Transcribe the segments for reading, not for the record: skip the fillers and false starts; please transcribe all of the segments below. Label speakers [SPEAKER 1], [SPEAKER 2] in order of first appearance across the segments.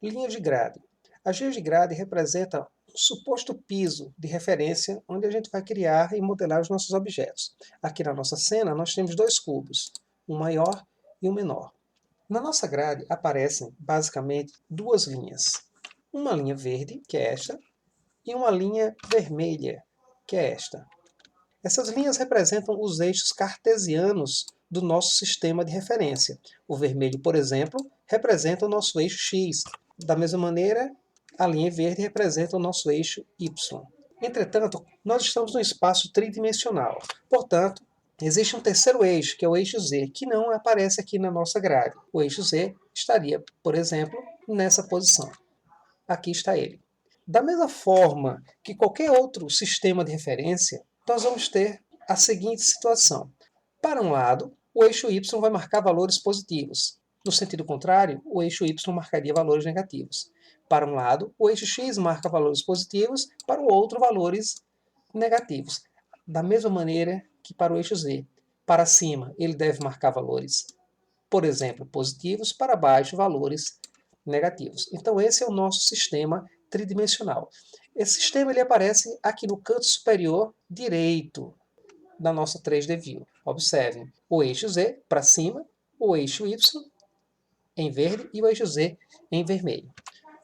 [SPEAKER 1] Linhas de grade. As linhas de grade representam um suposto piso de referência onde a gente vai criar e modelar os nossos objetos. Aqui na nossa cena nós temos dois cubos, um maior e um menor. Na nossa grade aparecem basicamente duas linhas. Uma linha verde, que é esta, e uma linha vermelha, que é esta. Essas linhas representam os eixos cartesianos do nosso sistema de referência. O vermelho, por exemplo, representa o nosso eixo x. Da mesma maneira, a linha verde representa o nosso eixo y. Entretanto, nós estamos num espaço tridimensional. Portanto, existe um terceiro eixo, que é o eixo z, que não aparece aqui na nossa grade. O eixo z estaria, por exemplo, nessa posição. Aqui está ele. Da mesma forma que qualquer outro sistema de referência, nós vamos ter a seguinte situação. Para um lado, o eixo y vai marcar valores positivos. No sentido contrário, o eixo y marcaria valores negativos. Para um lado, o eixo x marca valores positivos, para o outro, valores negativos. Da mesma maneira que para o eixo z. Para cima, ele deve marcar valores, por exemplo, positivos, para baixo, valores negativos. Então, esse é o nosso sistema tridimensional. Esse sistema ele aparece aqui no canto superior direito da nossa 3D View. Observem o eixo Z para cima, o eixo Y em verde e o eixo Z em vermelho.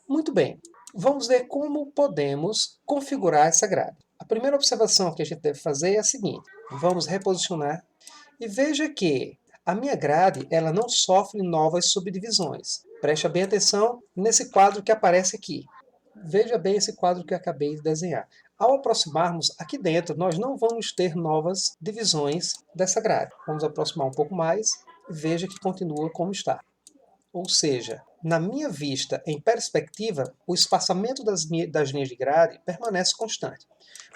[SPEAKER 1] Muito bem, vamos ver como podemos configurar essa grade. A primeira observação que a gente deve fazer é a seguinte. Vamos reposicionar e veja que a minha grade ela não sofre novas subdivisões. Preste bem atenção nesse quadro que aparece aqui. Veja bem esse quadro que eu acabei de desenhar. Ao aproximarmos aqui dentro, nós não vamos ter novas divisões dessa grade. Vamos aproximar um pouco mais e veja que continua como está. Ou seja, na minha vista em perspectiva, o espaçamento das linhas de grade permanece constante.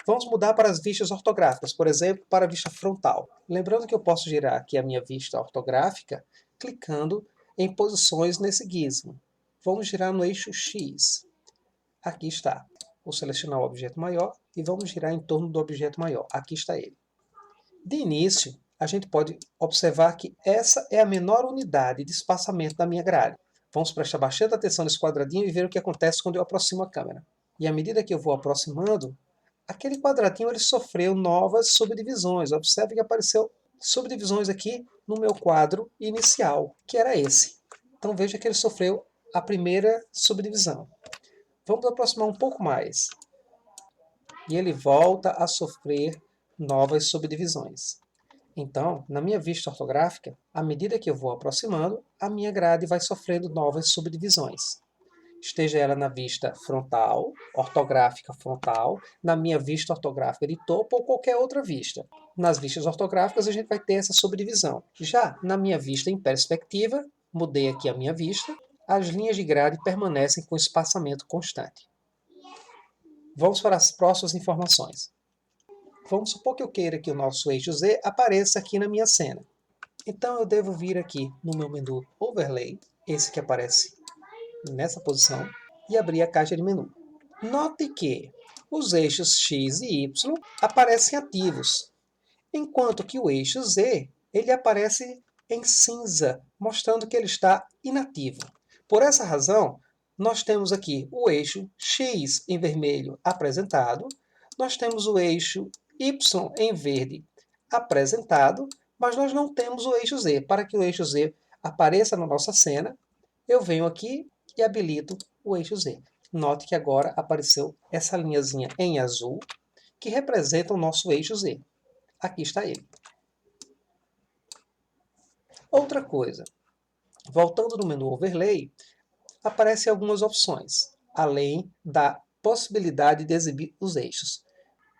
[SPEAKER 1] Vamos mudar para as vistas ortográficas, por exemplo, para a vista frontal. Lembrando que eu posso girar aqui a minha vista ortográfica clicando em posições nesse gizmo. Vamos girar no eixo X. Aqui está. Vou selecionar o objeto maior e vamos girar em torno do objeto maior. Aqui está ele. De início, a gente pode observar que essa é a menor unidade de espaçamento da minha grade. Vamos prestar bastante atenção nesse quadradinho e ver o que acontece quando eu aproximo a câmera. E à medida que eu vou aproximando, aquele quadradinho ele sofreu novas subdivisões. Observe que apareceu subdivisões aqui no meu quadro inicial, que era esse. Então veja que ele sofreu a primeira subdivisão. Vamos aproximar um pouco mais. E ele volta a sofrer novas subdivisões. Então, na minha vista ortográfica, à medida que eu vou aproximando, a minha grade vai sofrendo novas subdivisões. Esteja ela na vista frontal, ortográfica frontal, na minha vista ortográfica de topo ou qualquer outra vista. Nas vistas ortográficas a gente vai ter essa subdivisão. Já na minha vista em perspectiva, mudei aqui a minha vista, as linhas de grade permanecem com espaçamento constante. Vamos para as próximas informações. Vamos supor que eu queira que o nosso eixo Z apareça aqui na minha cena. Então eu devo vir aqui no meu menu Overlay, esse que aparece nessa posição, e abrir a caixa de menu. Note que os eixos X e Y aparecem ativos, enquanto que o eixo Z ele aparece em cinza, mostrando que ele está inativo. Por essa razão, nós temos aqui o eixo X em vermelho apresentado, nós temos o eixo Y em verde apresentado, mas nós não temos o eixo Z. Para que o eixo Z apareça na nossa cena, eu venho aqui e habilito o eixo Z. Note que agora apareceu essa linhazinha em azul, que representa o nosso eixo Z. Aqui está ele. Outra coisa, voltando no menu Overlay, aparecem algumas opções, além da possibilidade de exibir os eixos.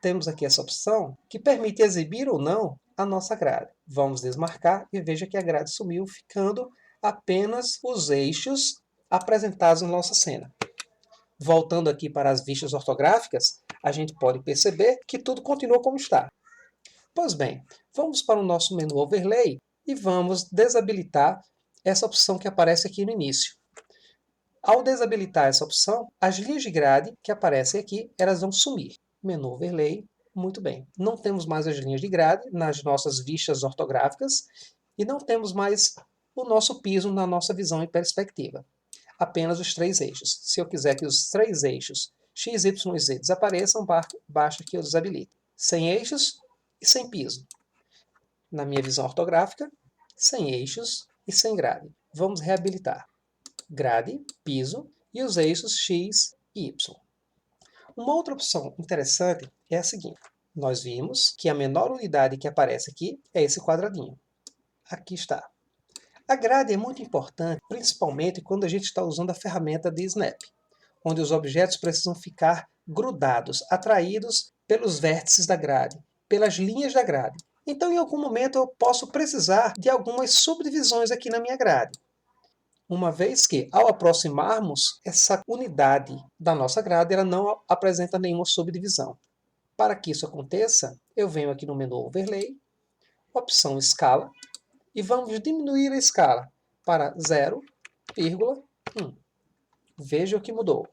[SPEAKER 1] Temos aqui essa opção que permite exibir ou não a nossa grade. Vamos desmarcar e veja que a grade sumiu, ficando apenas os eixos apresentados na nossa cena. Voltando aqui para as vistas ortográficas, a gente pode perceber que tudo continua como está. Pois bem, vamos para o nosso menu Overlay e vamos desabilitar essa opção que aparece aqui no início. Ao desabilitar essa opção, as linhas de grade que aparecem aqui, elas vão sumir. Menu Overlay, muito bem. Não temos mais as linhas de grade nas nossas vistas ortográficas e não temos mais o nosso piso na nossa visão em perspectiva. apenas os 3 eixos. Se eu quiser que os 3 eixos x, y e z desapareçam, basta que eu desabilite. Sem eixos e sem piso. Na minha visão ortográfica, sem eixos e sem grade. Vamos reabilitar. Grade, piso e os eixos x e y. Uma outra opção interessante é a seguinte. Nós vimos que a menor unidade que aparece aqui é esse quadradinho. Aqui está. A grade é muito importante, principalmente quando a gente está usando a ferramenta de Snap, onde os objetos precisam ficar grudados, atraídos pelos vértices da grade, pelas linhas da grade. Então, em algum momento, eu posso precisar de algumas subdivisões aqui na minha grade. Uma vez que, ao aproximarmos, essa unidade da nossa grade ela não apresenta nenhuma subdivisão. Para que isso aconteça, eu venho aqui no menu Overlay, opção Escala, e vamos diminuir a escala para 0,1. Veja o que mudou.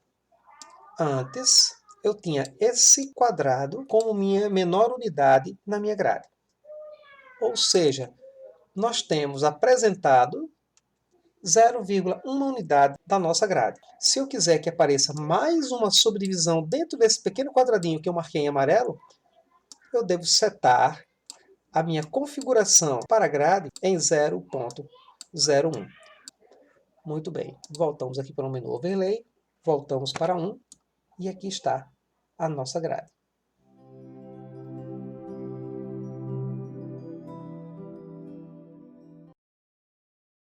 [SPEAKER 1] Antes, eu tinha esse quadrado como minha menor unidade na minha grade. Ou seja, nós temos apresentado 0,1 unidade da nossa grade. Se eu quiser que apareça mais uma subdivisão dentro desse pequeno quadradinho que eu marquei em amarelo, eu devo setar a minha configuração para a grade em 0,01. Muito bem, voltamos aqui para o menu Overlay, voltamos para 1 e aqui está a nossa grade.